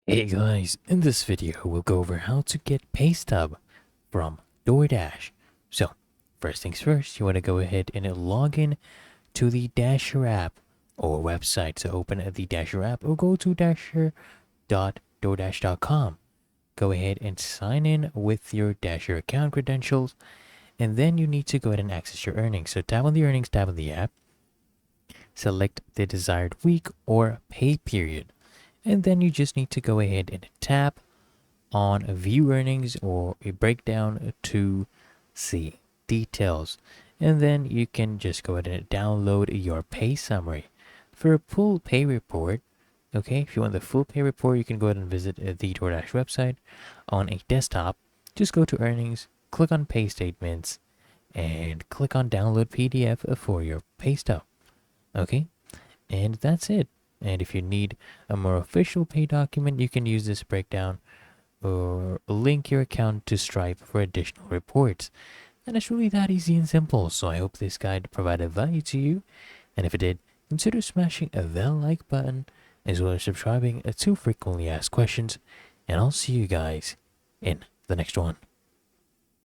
Hey guys, in this video we'll go over how to get Paystub from Doordash. So, first things first, you want to go ahead and log in to the Dasher app or website. So open the Dasher app or go to dasher.doordash.com. Go ahead and sign in with your Dasher account credentials, and then you need to go ahead and access your earnings. So tap on the earnings tab of the app, select the desired week or pay period. And then you just need to go ahead and tap on view earnings or a breakdown to see details. And then you can just go ahead and download your pay summary. For a full pay report, okay, if you want the full pay report, you can go ahead and visit the DoorDash website on a desktop. Just go to earnings, click on pay statements, and click on download PDF for your pay stub. Okay, and that's it. And if you need a more official pay document, you can use this breakdown or link your account to Stripe for additional reports. And it's really that easy and simple. So I hope this guide provided value to you. And if it did, consider smashing the like button as well as subscribing to frequently asked questions. And I'll see you guys in the next one.